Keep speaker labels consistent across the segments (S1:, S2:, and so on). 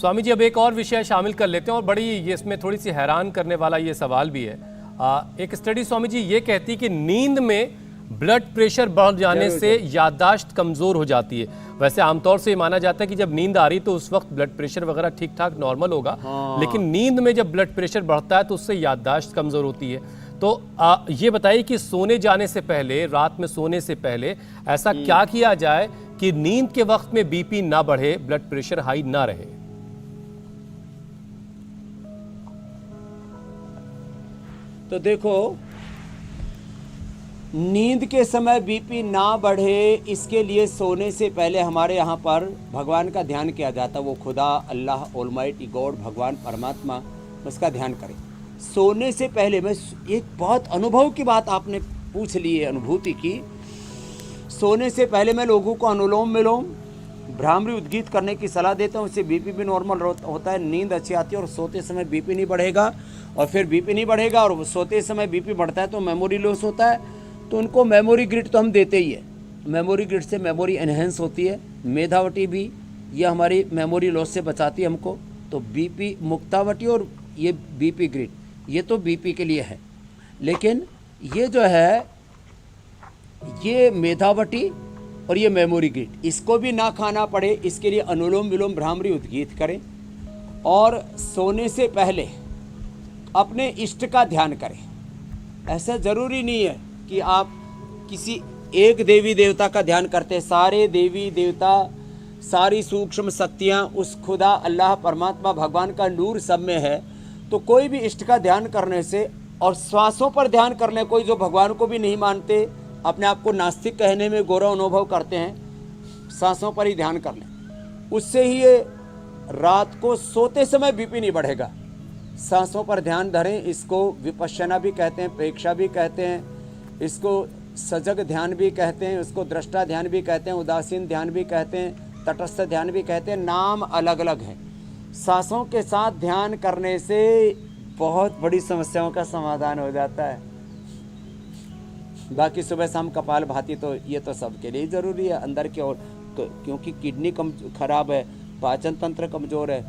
S1: स्वामी जी अब एक और विषय शामिल कर लेते हैं और बड़ी ये इसमें थोड़ी सी हैरान करने वाला ये सवाल भी है। एक स्टडी स्वामी जी ये कहती है कि नींद में ब्लड प्रेशर बढ़ जाने से याददाश्त कमज़ोर हो जाती है। वैसे आमतौर से ये माना जाता है कि जब नींद आ रही तो उस वक्त ब्लड प्रेशर वगैरह ठीक ठाक नॉर्मल होगा, लेकिन नींद में जब ब्लड प्रेशर बढ़ता है तो उससे याददाश्त कमज़ोर होती है। तो ये बताइए कि सोने जाने से पहले, रात में सोने से पहले ऐसा क्या किया जाए कि नींद के वक्त में बीपी ना बढ़े, ब्लड प्रेशर हाई ना रहे?
S2: तो देखो, नींद के समय बीपी ना बढ़े इसके लिए सोने से पहले हमारे यहाँ पर भगवान का ध्यान किया जाता है। वो खुदा, अल्लाह, ऑलमाइटी गॉड, भगवान परमात्मा, उसका ध्यान करें सोने से पहले। मैं एक बहुत अनुभव की बात आपने पूछ ली है, अनुभूति की। सोने से पहले मैं लोगों को अनुलोम विलोम, भ्रामरी उद्गीत करने की सलाह देता हूँ। इससे बीपी भी नॉर्मल होता है, नींद अच्छी आती है और सोते समय बीपी नहीं बढ़ेगा। और फिर बीपी नहीं बढ़ेगा और सोते समय बीपी बढ़ता है तो मेमोरी लॉस होता है। तो उनको मेमोरी ग्रिड तो हम देते ही है। मेमोरी ग्रिड से मेमोरी एनहेंस होती है। मेधावटी भी ये हमारी मेमोरी लॉस से बचाती है हमको। तो बीपी मुक्तावटी और ये बीपी ग्रिड, ये तो बीपी के लिए है। लेकिन ये जो है, ये मेधावटी और ये मेमोरी ग्रिड, इसको भी ना खाना पड़े इसके लिए अनुलोम विलोम भ्रामरी उद्गीत करें। और सोने से पहले अपने इष्ट का ध्यान करें। ऐसा ज़रूरी नहीं है कि आप किसी एक देवी देवता का ध्यान करते हैं। सारे देवी देवता, सारी सूक्ष्म शक्तियाँ उस खुदा, अल्लाह, परमात्मा, भगवान का नूर सब में है। तो कोई भी इष्ट का ध्यान करने से, और श्वासों पर ध्यान कर लें। कोई जो भगवान को भी नहीं मानते, अपने आप को नास्तिक कहने में गौरव अनुभव करते हैं, सांसों पर ही ध्यान कर लें। उससे ही ये रात को सोते समय बीपी नहीं बढ़ेगा। सांसों पर ध्यान धरें। इसको विपश्यना भी कहते हैं, प्रेक्षा भी कहते हैं, इसको सजग ध्यान भी कहते हैं, उसको दृष्टा ध्यान भी कहते हैं, उदासीन ध्यान भी कहते हैं, तटस्थ ध्यान भी कहते हैं। नाम अलग अलग हैं। सांसों के साथ ध्यान करने से बहुत बड़ी समस्याओं का समाधान हो जाता है। बाकी सुबह शाम कपाल भाती तो ये तो सबके लिए ज़रूरी है अंदर की ओर, क्योंकि किडनी खराब है, पाचन तंत्र कमज़ोर है,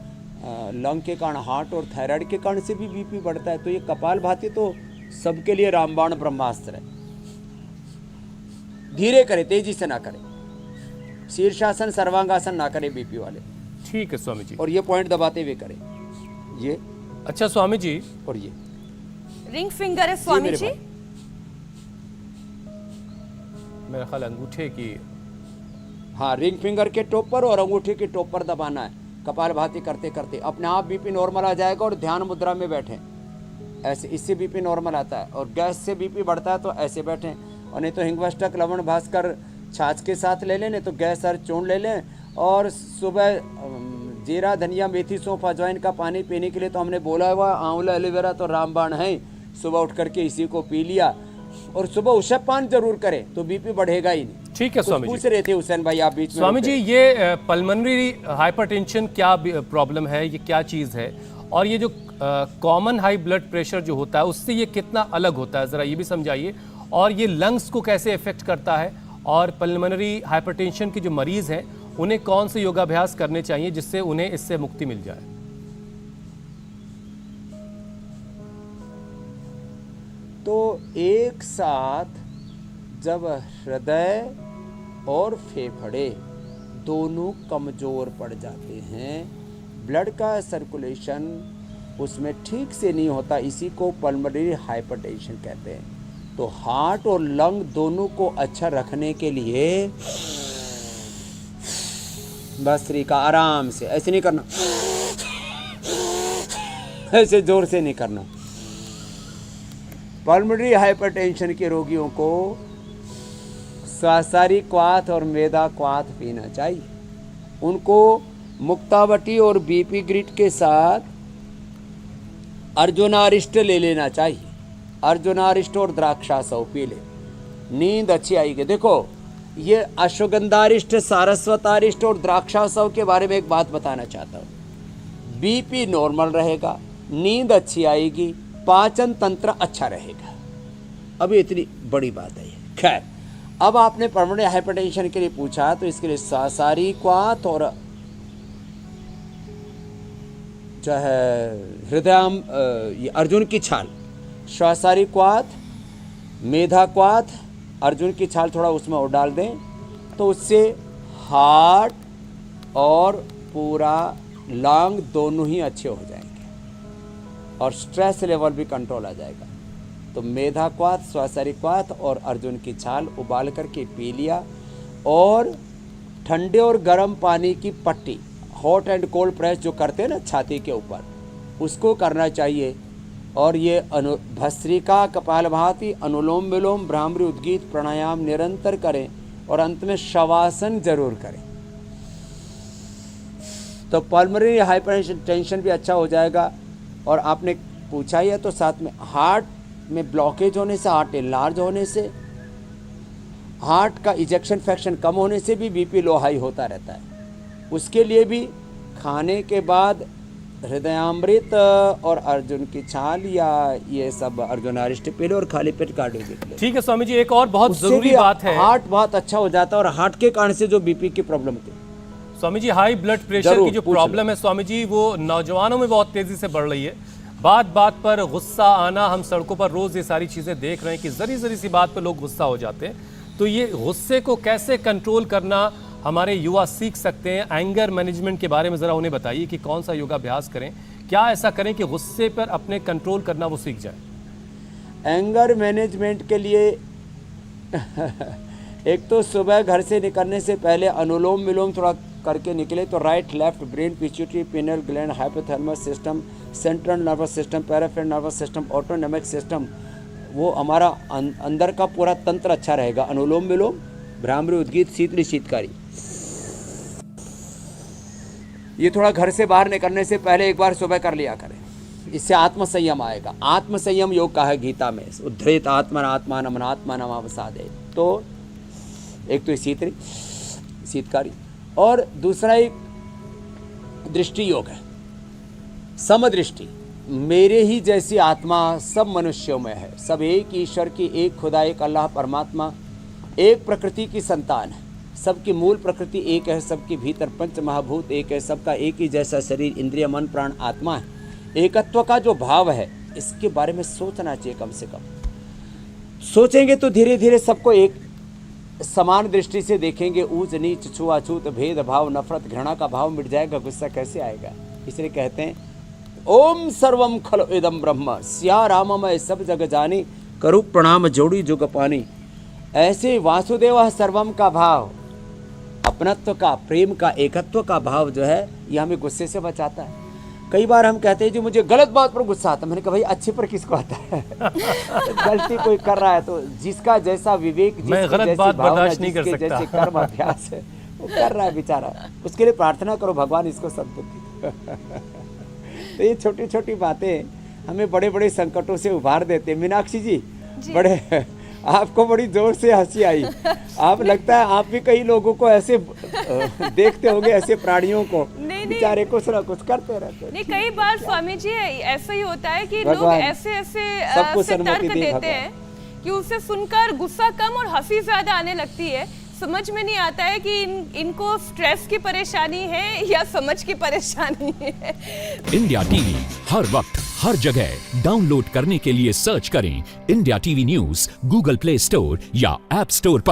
S2: लंग के कारण, हार्ट और थायराइड के कारण से भी बीपी बढ़ता है। तो ये कपाल भाती तो सबके लिए रामबाण ब्रह्मास्त्र है। धीरे करें, तेजी से ना करें। शीर्षासन, सर्वांगासन ना करें बीपी वाले।
S1: ठीक है स्वामी जी।
S2: और ये पॉइंट दबाते हुए करें ये।
S1: अच्छा स्वामी जी,
S2: और ये
S3: रिंग फिंगर है स्वामी जी।
S1: मेरा ख्याल अंगूठे की,
S2: हाँ, रिंग फिंगर के टॉप पर और अंगूठे के टॉप पर दबाना है। कपालभाति करते करते अपने आप बीपी नॉर्मल आ जाएगा। और ध्यान मुद्रा में बैठें ऐसे, इससे बीपी नॉर्मल आता है। और गैस से बीपी बढ़ता है तो ऐसे बैठें। और नहीं तो हिंगवष्टक, लवण, भास्कर छाछ के साथ ले लें, नहीं तो गैस और चूर्ण ले लें। और सुबह जीरा, धनिया, मेथी, सौंफ, अजवाइन का पानी पीने के लिए तो हमने बोला हुआ, आंवला, एलोवेरा तो रामबाण है। सुबह उठ करके इसी को पी लिया। और सुबह उषपान जरूर करें तो बीपी बढ़ेगा ही नहीं।
S1: ठीक है स्वामी जी।
S2: पूछ रहे थे हुसैन भाई आप बीच में।
S1: स्वामी जी, ये पल्मोनरी हाइपरटेंशन क्या प्रॉब्लम है, ये क्या चीज़ है? और ये जो कॉमन हाई ब्लड प्रेशर जो होता है उससे ये कितना अलग होता है, ज़रा ये भी समझाइए। और ये लंग्स को कैसे इफेक्ट करता है? और पल्मोनरी हाइपरटेंशन के जो मरीज़ हैं उन्हें कौन से योगाभ्यास करने चाहिए जिससे उन्हें इससे मुक्ति मिल जाए?
S2: तो एक साथ जब हृदय और फेफड़े दोनों कमज़ोर पड़ जाते हैं, ब्लड का सर्कुलेशन उसमें ठीक से नहीं होता, इसी को पल्मोनरी हाइपरटेंशन कहते हैं। तो हार्ट और लंग दोनों को अच्छा रखने के लिए भस्त्रिका आराम से, ऐसे नहीं करना, ऐसे जोर से नहीं करना। पल्मोनरी हाइपरटेंशन के रोगियों को स्वासारी क्वाथ और मेदा क्वाथ पीना चाहिए। उनको मुक्तावटी और बीपी ग्रिड के साथ अर्जुनारिष्ट ले लेना चाहिए। अर्जुनारिष्ट और द्राक्षासव पी ले, नींद अच्छी आएगी। देखो, ये अश्वगंधारिष्ट, सारस्वतारिष्ट और द्राक्षासव के बारे में एक बात बताना चाहता हूँ। बीपी नॉर्मल रहेगा, नींद अच्छी आएगी, पाचन तंत्र अच्छा रहेगा। अभी इतनी बड़ी बात है ये। खैर, अब आपने पल्मोनरी हाइपरटेंशन के लिए पूछा तो इसके लिए सासारी क्वाथ और चाहे हृदयाम ये अर्जुन की छाल, श्वासारी क्वाथ, मेधा क्वाथ, अर्जुन की छाल थोड़ा उसमें और डाल दें तो उससे हार्ट और पूरा लंग दोनों ही अच्छे हो जाएंगे और स्ट्रेस लेवल भी कंट्रोल आ जाएगा। तो मेधा क्वाथ, श्वासारी क्वाथ और अर्जुन की छाल उबाल करके पी लिया और ठंडे और गर्म पानी की पट्टी, हॉट एंड कोल्ड प्रेस जो करते हैं ना छाती के ऊपर, उसको करना चाहिए। और ये भस्त्रिका, कपालभाति, अनुलोम विलोम, भ्रामरी, उद्गीत प्राणायाम निरंतर करें और अंत में शवासन जरूर करें तो पल्मोनरी हाइपरटेंशन भी अच्छा हो जाएगा। और आपने पूछा ही है तो साथ में हार्ट में ब्लॉकेज होने से, हार्ट एनलार्ज होने से, हार्ट का इजेक्शन फ्रैक्शन कम होने से भी बीपी लो हाई होता रहता है। उसके लिए भी खाने के बाद हृदयामृत और अर्जुन की छाल या ये सब अर्जुनारिष्ट पी लो और खाली पेट कार्डियोजेनिक ले।
S1: ठीक है स्वामी जी, एक और बहुत
S2: उससे
S1: जरूरी
S2: भी
S1: बात है
S2: हार्ट बहुत अच्छा हो जाता है और हार्ट के कारण से जो बीपी की प्रॉब्लम थी
S1: Swami ji, high blood pressure
S2: जरूर,
S1: की जो
S2: पूछ
S1: प्रॉब्लम है स्वामी जी, वो नौजवानों में बहुत तेजी से बढ़ रही है। बात बात पर गुस्सा आना, हम सड़कों पर रोज ये सारी चीजें देख रहे हैं कि जरी जरी सी बात पर लोग गुस्सा हो जाते हैं। तो ये गुस्से को कैसे कंट्रोल करना हमारे युवा सीख सकते हैं? एंगर मैनेजमेंट के बारे में जरा उन्हें बताइए कि कौन सा योगाभ्यास करें, क्या ऐसा करें कि गुस्से पर अपने कंट्रोल करना वो सीख जाए।
S2: एंगर मैनेजमेंट के लिए एक तो सुबह घर से निकलने से पहले अनुलोम विलोम थोड़ा करके निकले तो right left brain, pituitary, penal gland, hypothalamus system, central nervous system, peripheral nervous system, autonomic system, वो हमारा अंदर का पूरा तंत्र अच्छा रहेगा। अनुलोम विलोम, भ्रामरी, उद्गीत, शीतली, शीतकारी, ये थोड़ा घर से बाहर निकलने से पहले एक बार सुबह कर लिया करें। इससे आत्मसंयम आएगा। आत्मसंयम योग कहा है गीता में, उद्धृत आत्मन आत्मान अमनात्मान अवसादे। तो एक तो शीतकारी और दूसरा एक दृष्टि योग है, समदृष्टि। मेरे ही जैसी आत्मा सब मनुष्यों में है, सब एक ईश्वर की, एक खुदा, एक अल्लाह परमात्मा, एक प्रकृति की संतान है। सबकी मूल प्रकृति एक है, सबके भीतर पंच महाभूत एक है, सबका एक ही जैसा शरीर, इंद्रिय, मन, प्राण, आत्मा है। एकत्व का जो भाव है इसके बारे में सोचना चाहिए। कम से कम सोचेंगे तो धीरे धीरे सबको एक समान दृष्टि से देखेंगे। ऊंच नीच, छुआछूत, भेदभाव, नफरत, घृणा का भाव मिट जाएगा, गुस्सा कैसे आएगा। इसलिए कहते हैं ओम सर्वम खल इदम ब्रह्म, सिया राममय सब जग जानी, करु प्रणाम जोड़ी जुग पानी। ऐसे वासुदेव सर्वम का भाव, अपनत्व का, प्रेम का, एकत्व का भाव जो है ये हमें गुस्से से बचाता है। कई बार हम कहते हैं जी मुझे गलत बात पर गुस्सा आता है। मैंने कहा भाई अच्छे पर किसको आता है? गलती कोई कर रहा है तो जिसका जैसा विवेक,
S1: मैं गलत बात बर्दाश्त नहीं कर सकता,
S2: जैसे कर्म अभ्यास है वो कर रहा है बेचारा, उसके लिए प्रार्थना करो भगवान इसको सद्बुद्धि। तो ये छोटी छोटी बातें हमें बड़े बड़े संकटों से उभार देते हैं। मीनाक्षी जी, बड़े आपको बड़ी जोर से हंसी आई। आप लगता है आप भी कई लोगों को ऐसे देखते होंगे, ऐसे प्राणियों को बेचारे कुछ ना कुछ करते रहते हैं।
S3: नहीं, कई बार स्वामी जी ऐसा ही होता है कि लोग ऐसे तर्क देते हैं कि उसे सुनकर गुस्सा कम और हंसी ज्यादा आने लगती है। समझ में नहीं आता है कि इनको स्ट्रेस की परेशानी है या समझ की परेशानी है।
S4: इंडिया टीवी हर वक्त हर जगह डाउनलोड करने के लिए सर्च करें India TV news Google play store या ऐप स्टोर पर।